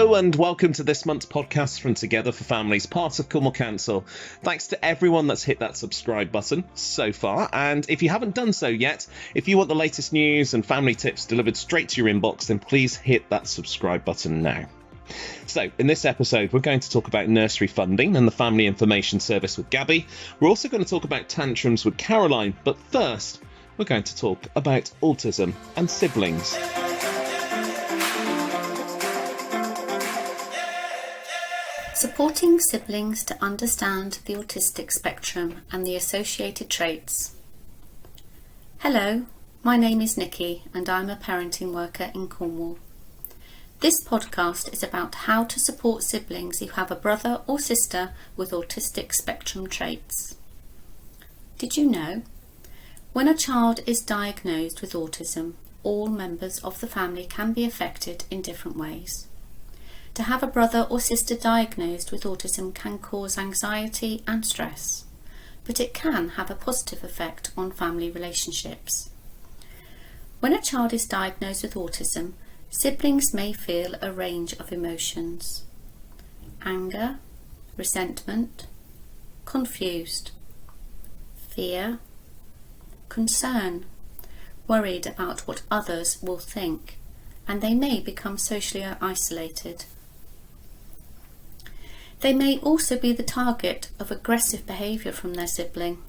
Hello and welcome to this month's podcast from Together for Families, part of Cornwall Council. Thanks to everyone that's hit that subscribe button so far, and if you haven't done so yet, if you want the latest news and family tips delivered straight to your inbox, then please hit that subscribe button now. So, in this episode, we're going to talk about nursery funding and the Family Information Service with Gabby. We're also going to talk about Tantrums with Caroline, but first, we're going to talk about autism and siblings. Supporting siblings to understand the autistic spectrum and the associated traits. Hello, my name is Nikki and I'm a parenting worker in Cornwall. This podcast is about how to support siblings who have a brother or sister with autistic spectrum traits. Did you know? When a child is diagnosed with autism, all members of the family can be affected in different ways. To have a brother or sister diagnosed with autism can cause anxiety and stress, but it can have a positive effect on family relationships. When a child is diagnosed with autism, siblings may feel a range of emotions: anger, resentment, confused, fear, concern, worried about what others will think, and they may become socially isolated. They may also be the target of aggressive behaviour from their sibling.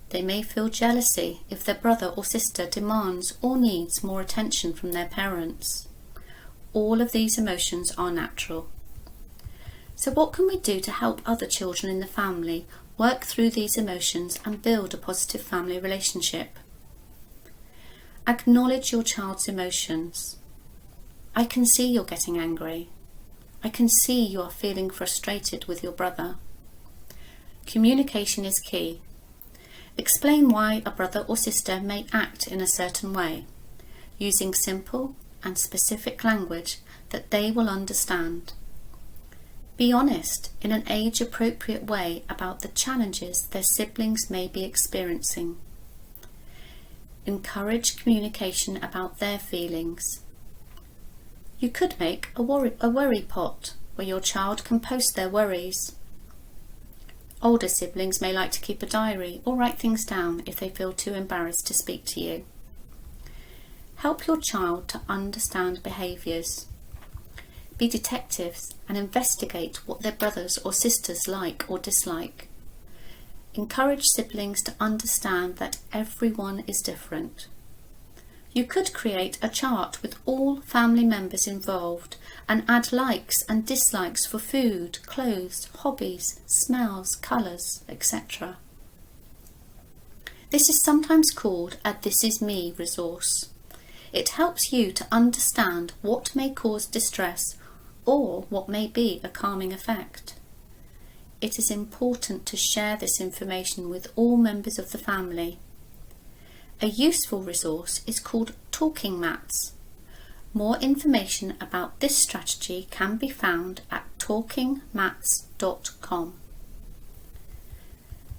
They may feel jealousy if their brother or sister demands or needs more attention from their parents. All of these emotions are natural. So what can we do to help other children in the family work through these emotions and build a positive family relationship? Acknowledge your child's emotions. I can see you're getting angry. I can see you are feeling frustrated with your brother. Communication is key. Explain why a brother or sister may act in a certain way, using simple and specific language that they will understand. Be honest in an age-appropriate way about the challenges their siblings may be experiencing. Encourage communication about their feelings. You could make a worry pot where your child can post their worries. Older siblings may like to keep a diary or write things down if they feel too embarrassed to speak to you. Help your child to understand behaviours. Be detectives and investigate what their brothers or sisters like or dislike. Encourage siblings to understand that everyone is different. You could create a chart with all family members involved and add likes and dislikes for food, clothes, hobbies, smells, colours, etc. This is sometimes called a This Is Me resource. It helps you to understand what may cause distress or what may be a calming effect. It is important to share this information with all members of the family. A useful resource is called Talking Mats. More information about this strategy can be found at talkingmats.com.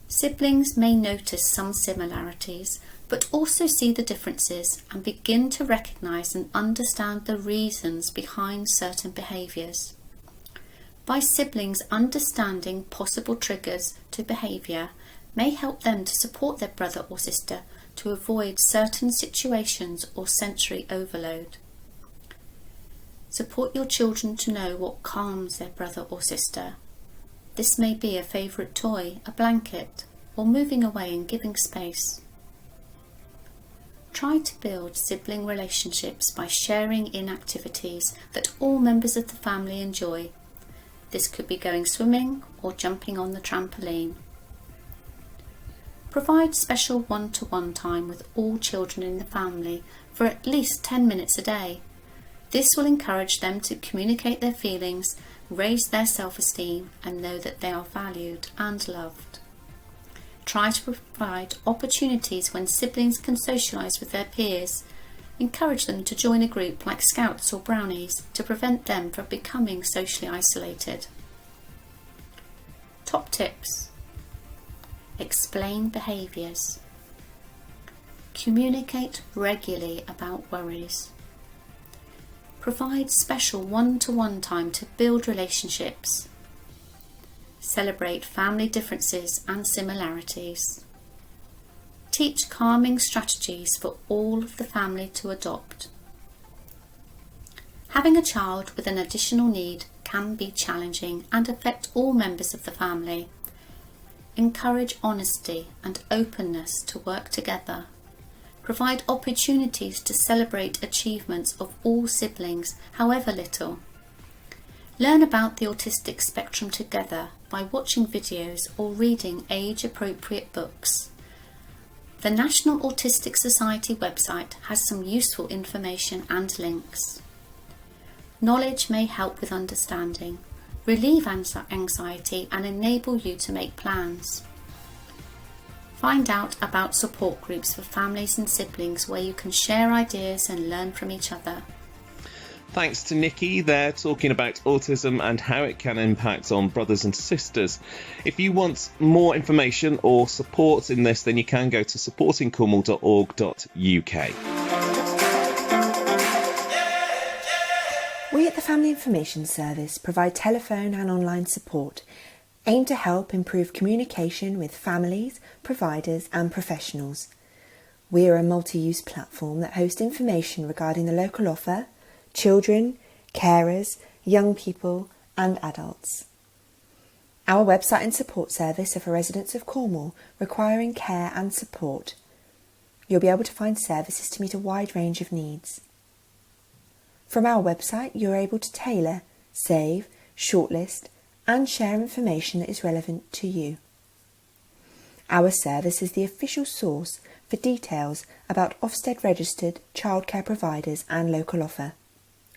Siblings may notice some similarities, but also see the differences and begin to recognise and understand the reasons behind certain behaviours. By siblings understanding possible triggers to behaviour may help them to support their brother or sister to avoid certain situations or sensory overload. Support your children to know what calms their brother or sister. This may be a favourite toy, a blanket, or moving away and giving space. Try to build sibling relationships by sharing in activities that all members of the family enjoy. This could be going swimming or jumping on the trampoline. Provide special one-to-one time with all children in the family for at least 10 minutes a day. This will encourage them to communicate their feelings, raise their self-esteem, and know that they are valued and loved. Try to provide opportunities when siblings can socialise with their peers. Encourage them to join a group like Scouts or Brownies to prevent them from becoming socially isolated. Top tips. Explain behaviours. Communicate regularly about worries. Provide special one-to-one time to build relationships. Celebrate family differences and similarities. Teach calming strategies for all of the family to adopt. Having a child with an additional need can be challenging and affect all members of the family. Encourage honesty and openness to work together. Provide opportunities to celebrate achievements of all siblings, however little. Learn about the autistic spectrum together by watching videos or reading age-appropriate books. The National Autistic Society website has some useful information and links. Knowledge may help with understanding, relieve anxiety and enable you to make plans. Find out about support groups for families and siblings where you can share ideas and learn from each other. Thanks to Nikki there talking about autism and how it can impact on brothers and sisters. If you want more information or support in this, then you can go to supportingcornwall.org.uk. We at the Family Information Service provide telephone and online support aimed to help improve communication with families, providers and professionals. We are a multi-use platform that hosts information regarding the local offer, children, carers, young people and adults. Our website and support service are for residents of Cornwall requiring care and support. You'll be able to find services to meet a wide range of needs. From our website, you're able to tailor, save, shortlist and share information that is relevant to you. Our service is the official source for details about Ofsted registered childcare providers and local offer,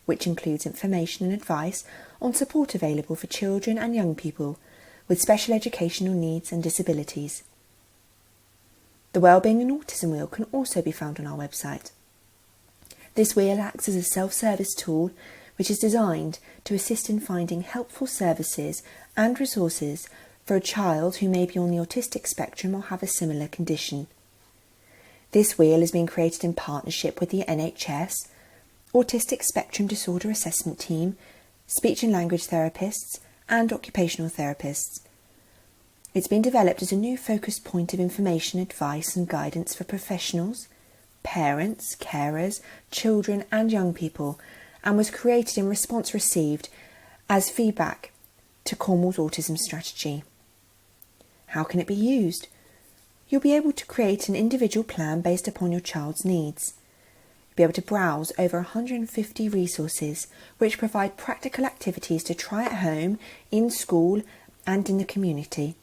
which includes information and advice on support available for children and young people with special educational needs and disabilities. The Wellbeing and Autism Wheel can also be found on our website. This wheel acts as a self-service tool which is designed to assist in finding helpful services and resources for a child who may be on the autistic spectrum or have a similar condition. This wheel has been created in partnership with the NHS, Autistic Spectrum Disorder Assessment Team, speech and language therapists and occupational therapists. It's been developed as a new focused point of information, advice and guidance for professionals, parents, carers, children and young people, and was created in response received as feedback to Cornwall's autism strategy. How can it be used? You'll be able to create an individual plan based upon your child's needs. You'll be able to browse over 150 resources which provide practical activities to try at home, in school and in the community.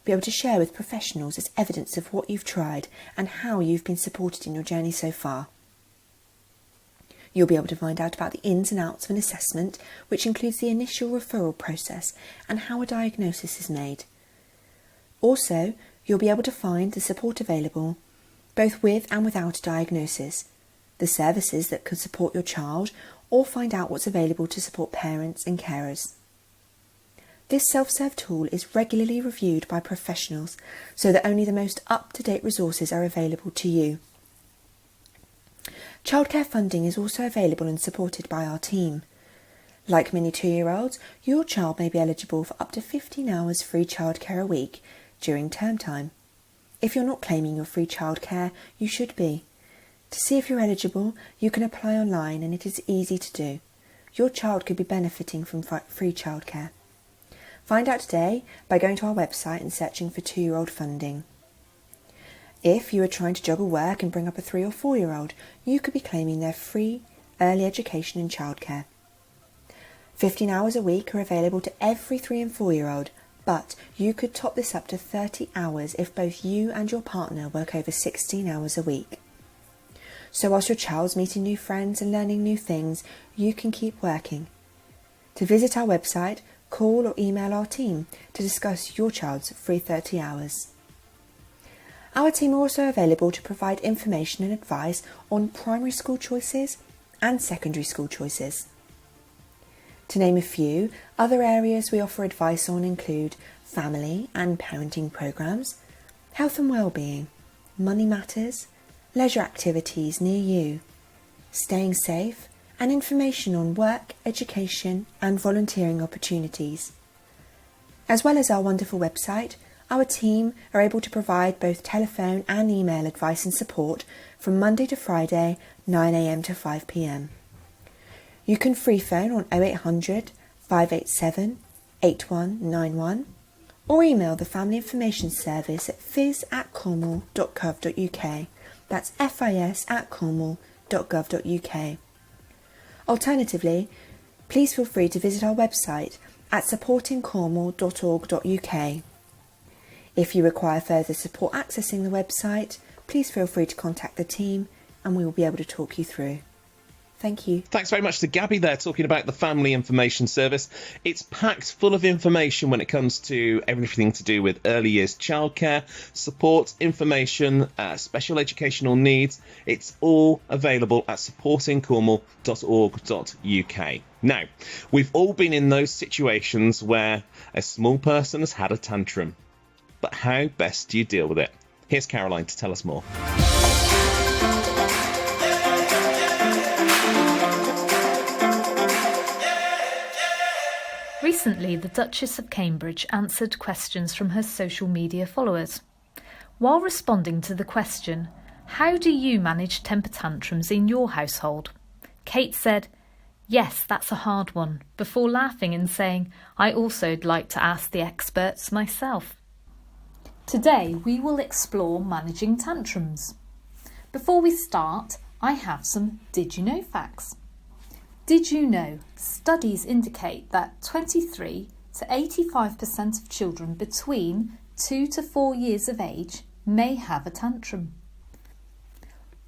Be able to share with professionals as evidence of what you've tried and how you've been supported in your journey so far. You'll be able to find out about the ins and outs of an assessment, which includes the initial referral process and how a diagnosis is made. Also, you'll be able to find the support available, both with and without a diagnosis, the services that can support your child, or find out what's available to support parents and carers. This self-serve tool is regularly reviewed by professionals so that only the most up-to-date resources are available to you. Childcare funding is also available and supported by our team. Like many 2-year-olds, your child may be eligible for up to 15 hours free childcare a week during term time. If you're not claiming your free childcare, you should be. To see if you're eligible, you can apply online and it is easy to do. Your child could be benefiting from free childcare. Find out today by going to our website and searching for 2-year-old funding. If you are trying to juggle work and bring up a 3 or 4-year-old, you could be claiming their free early education and childcare. 15 hours a week are available to every 3 and 4-year-old, but you could top this up to 30 hours if both you and your partner work over 16 hours a week. So whilst your child's meeting new friends and learning new things, you can keep working. To visit our website, call or email our team to discuss your child's free 30 hours. Our team are also available to provide information and advice on primary school choices and secondary school choices. To name a few, other areas we offer advice on include family and parenting programmes, health and wellbeing, money matters, leisure activities near you, staying safe and information on work, education and volunteering opportunities. As well as our wonderful website, our team are able to provide both telephone and email advice and support from Monday to Friday, 9 a.m. to 5 p.m. You can free phone on 0800 587 8191 or email the Family Information Service at fis@cornwall.gov.uk. That's FIS@cornwall.gov.uk. Alternatively, please feel free to visit our website at supportingcornwall.org.uk. If you require further support accessing the website, please feel free to contact the team and we will be able to talk you through. Thank you. Thanks very much to Gabby there, talking about the Family Information Service. It's packed full of information when it comes to everything to do with early years childcare, support, information, special educational needs. It's all available at supportingcornwall.org.uk. Now, we've all been in those situations where a small person has had a tantrum. But how best do you deal with it? Here's Caroline to tell us more. Recently, the Duchess of Cambridge answered questions from her social media followers. While responding to the question, "How do you manage temper tantrums in your household?" Kate said, "Yes, that's a hard one," before laughing and saying, "I also'd like to ask the experts myself." Today, we will explore managing tantrums. Before we start, I have some Did You Know facts. Did you know studies indicate that 23 to 85% of children between 2 to 4 years of age may have a tantrum?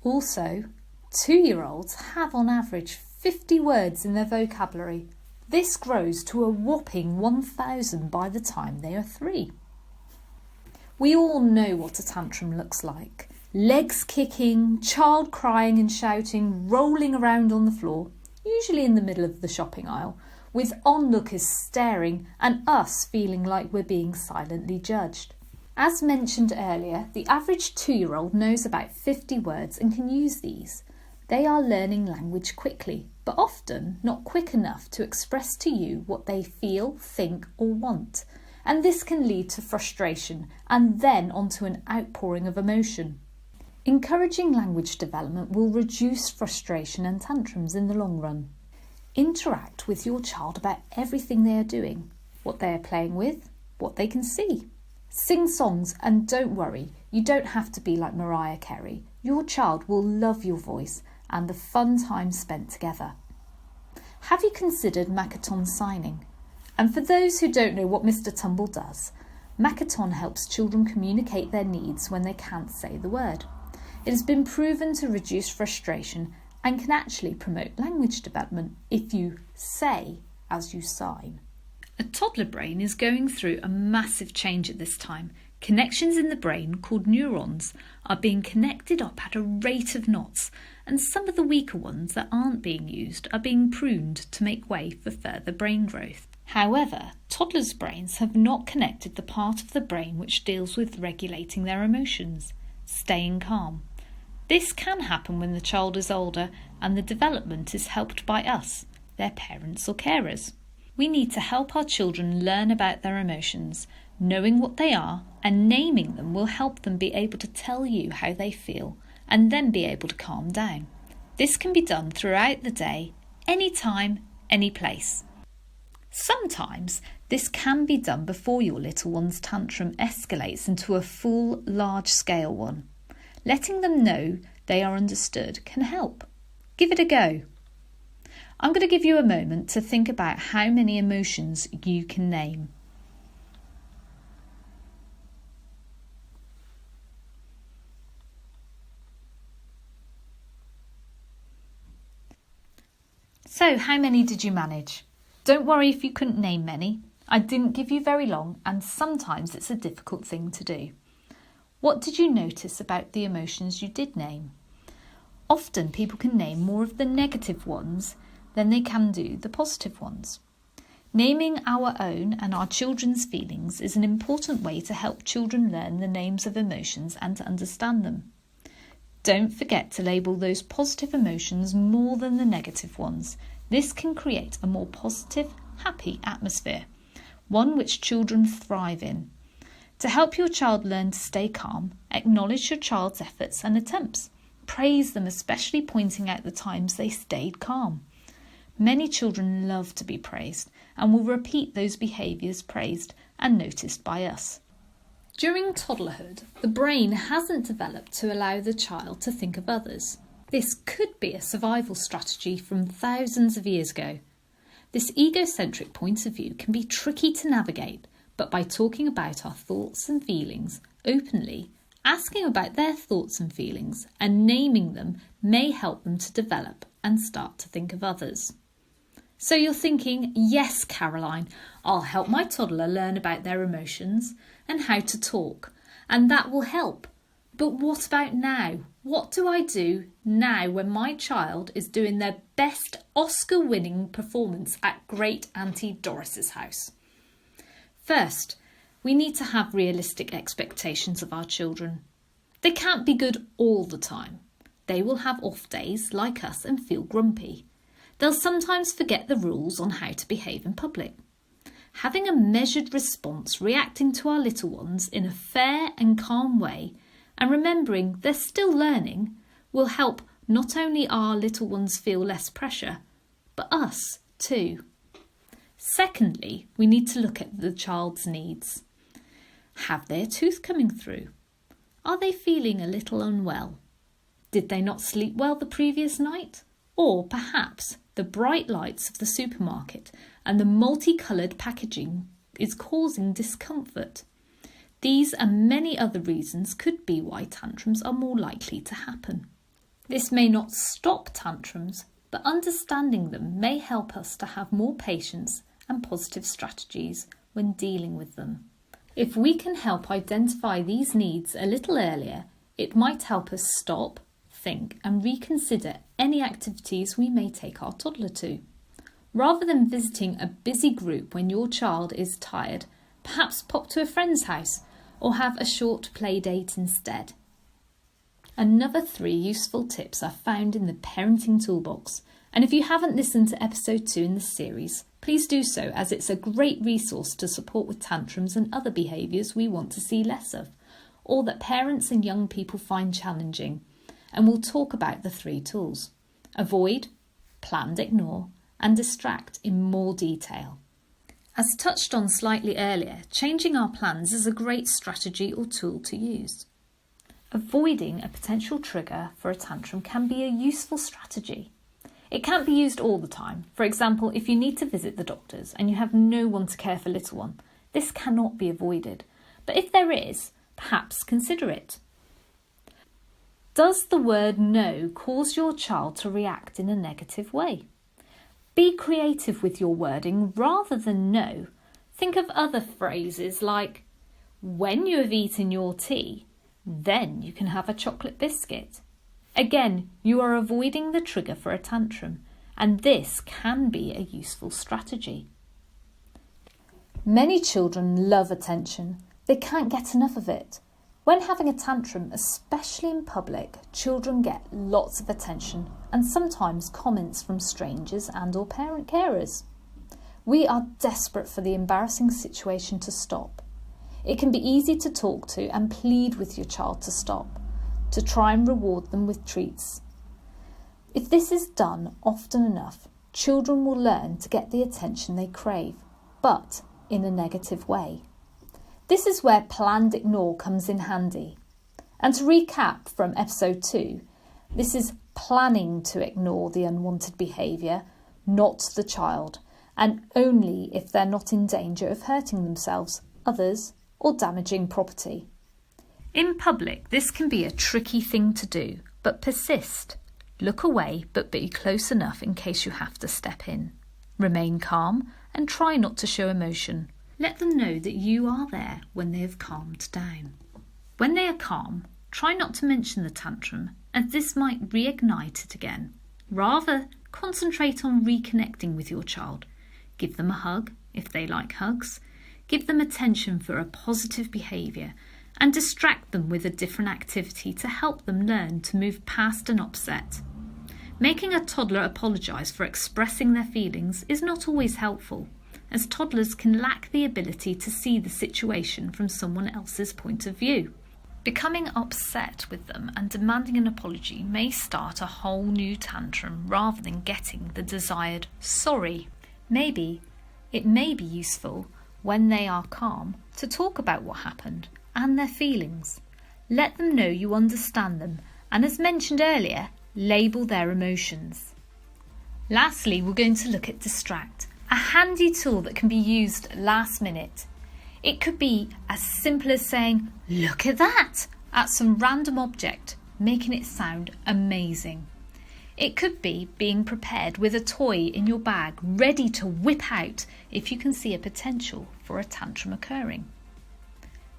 Also, 2-year-olds have on average 50 words in their vocabulary. This grows to a whopping 1,000 by the time they are 3. We all know what a tantrum looks like. Legs kicking, child crying and shouting, rolling around on the floor, usually in the middle of the shopping aisle, with onlookers staring and us feeling like we're being silently judged. As mentioned earlier, the average 2-year-old knows about 50 words and can use these. They are learning language quickly, but often not quick enough to express to you what they feel, think or want. And this can lead to frustration and then onto an outpouring of emotion. Encouraging language development will reduce frustration and tantrums in the long run. Interact with your child about everything they are doing, what they are playing with, what they can see. Sing songs and don't worry, you don't have to be like Mariah Carey. Your child will love your voice and the fun time spent together. Have you considered Makaton signing? And for those who don't know what Mr. Tumble does, Makaton helps children communicate their needs when they can't say the word. It has been proven to reduce frustration and can actually promote language development if you say as you sign. A toddler brain is going through a massive change at this time. Connections in the brain, called neurons, are being connected up at a rate of knots, and some of the weaker ones that aren't being used are being pruned to make way for further brain growth. However, toddlers' brains have not connected the part of the brain which deals with regulating their emotions, staying calm. This can happen when the child is older and the development is helped by us, their parents or carers. We need to help our children learn about their emotions. Knowing what they are and naming them will help them be able to tell you how they feel and then be able to calm down. This can be done throughout the day, anytime, any place. Sometimes this can be done before your little one's tantrum escalates into a full, large-scale one. Letting them know they are understood can help. Give it a go. I'm going to give you a moment to think about how many emotions you can name. So, how many did you manage? Don't worry if you couldn't name many. I didn't give you very long, and sometimes it's a difficult thing to do. What did you notice about the emotions you did name? Often people can name more of the negative ones than they can do the positive ones. Naming our own and our children's feelings is an important way to help children learn the names of emotions and to understand them. Don't forget to label those positive emotions more than the negative ones. This can create a more positive, happy atmosphere, one which children thrive in. To help your child learn to stay calm, acknowledge your child's efforts and attempts. Praise them, especially pointing out the times they stayed calm. Many children love to be praised and will repeat those behaviours praised and noticed by us. During toddlerhood, the brain hasn't developed to allow the child to think of others. This could be a survival strategy from thousands of years ago. This egocentric point of view can be tricky to navigate, but by talking about our thoughts and feelings openly, asking about their thoughts and feelings and naming them may help them to develop and start to think of others. So you're thinking, yes, Caroline, I'll help my toddler learn about their emotions and how to talk, and that will help. But what about now? What do I do now when my child is doing their best Oscar-winning performance at Great Auntie Doris's house? First, we need to have realistic expectations of our children. They can't be good all the time. They will have off days like us and feel grumpy. They'll sometimes forget the rules on how to behave in public. Having a measured response, reacting to our little ones in a fair and calm way, and remembering they're still learning, will help not only our little ones feel less pressure, but us too. Secondly, we need to look at the child's needs. Have they a tooth coming through? Are they feeling a little unwell? Did they not sleep well the previous night? Or perhaps the bright lights of the supermarket and the multicoloured packaging is causing discomfort. These and many other reasons could be why tantrums are more likely to happen. This may not stop tantrums, but understanding them may help us to have more patience and positive strategies when dealing with them. If we can help identify these needs a little earlier, it might help us stop, think and reconsider any activities we may take our toddler to. Rather than visiting a busy group when your child is tired, perhaps pop to a friend's house or have a short play date instead. Another 3 useful tips are found in the Parenting Toolbox, and if you haven't listened to episode 2 in this series, please do so, as it's a great resource to support with tantrums and other behaviours we want to see less of, or that parents and young people find challenging, and we'll talk about the 3 tools: avoid, planned ignore, and distract in more detail. As touched on slightly earlier, changing our plans is a great strategy or tool to use. Avoiding a potential trigger for a tantrum can be a useful strategy. It can't be used all the time. For example, if you need to visit the doctors and you have no one to care for little one, this cannot be avoided. But if there is, perhaps consider it. Does the word no cause your child to react in a negative way? Be creative with your wording rather than no. Think of other phrases like, when you have eaten your tea, then you can have a chocolate biscuit. Again, you are avoiding the trigger for a tantrum, and this can be a useful strategy. Many children love attention. They can't get enough of it. When having a tantrum, especially in public, children get lots of attention and sometimes comments from strangers and or parent carers. We are desperate for the embarrassing situation to stop. It can be easy to talk to and plead with your child to stop, to try and reward them with treats. If this is done often enough, children will learn to get the attention they crave, but in a negative way. This is where planned ignore comes in handy. And to recap from episode 2, this is planning to ignore the unwanted behaviour, not the child, and only if they're not in danger of hurting themselves, others, or damaging property. In public, this can be a tricky thing to do, but persist. Look away, but be close enough in case you have to step in. Remain calm and try not to show emotion. Let them know that you are there when they have calmed down. When they are calm, try not to mention the tantrum, as this might reignite it again. Rather, concentrate on reconnecting with your child. Give them a hug if they like hugs. Give them attention for a positive behaviour and distract them with a different activity to help them learn to move past an upset. Making a toddler apologise for expressing their feelings is not always helpful, as toddlers can lack the ability to see the situation from someone else's point of view. Becoming upset with them and demanding an apology may start a whole new tantrum rather than getting the desired sorry. Maybe it may be useful, when they are calm, to talk about what happened and their feelings. Let them know you understand them, and as mentioned earlier, label their emotions. Lastly, we're going to look at distract, a handy tool that can be used last minute. It could be as simple as saying, "Look at that," at some random object, making it sound amazing. It could be being prepared with a toy in your bag, ready to whip out if you can see a potential for a tantrum occurring.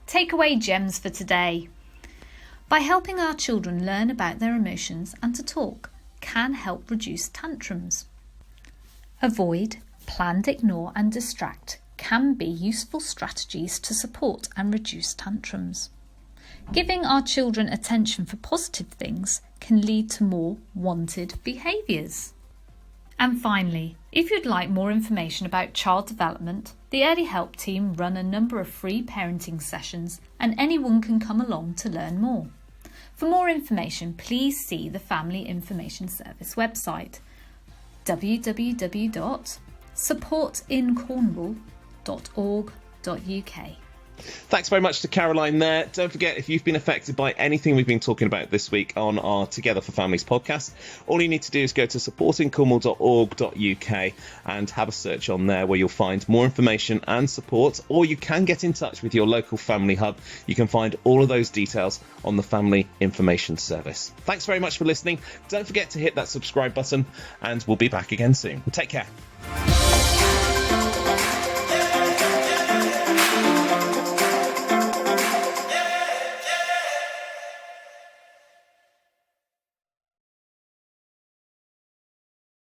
Takeaway gems for today. By helping our children learn about their emotions and to talk can help reduce tantrums. Avoid, planned ignore and distract can be useful strategies to support and reduce tantrums. Giving our children attention for positive things can lead to more wanted behaviours. And finally, if you'd like more information about child development, the Early Help team run a number of free parenting sessions and anyone can come along to learn more. For more information, please see the Family Information Service website www.supportincornwall.org.uk. Thanks very much to Caroline there. Don't forget, if you've been affected by anything we've been talking about this week on our Together for Families podcast, all you need to do is go to supportincornwall.org.uk and have a search on there where you'll find more information and support, or you can get in touch with your local family hub. You can find all of those details on the Family Information Service. Thanks very much for listening. Don't forget to hit that subscribe button and we'll be back again soon. Take care.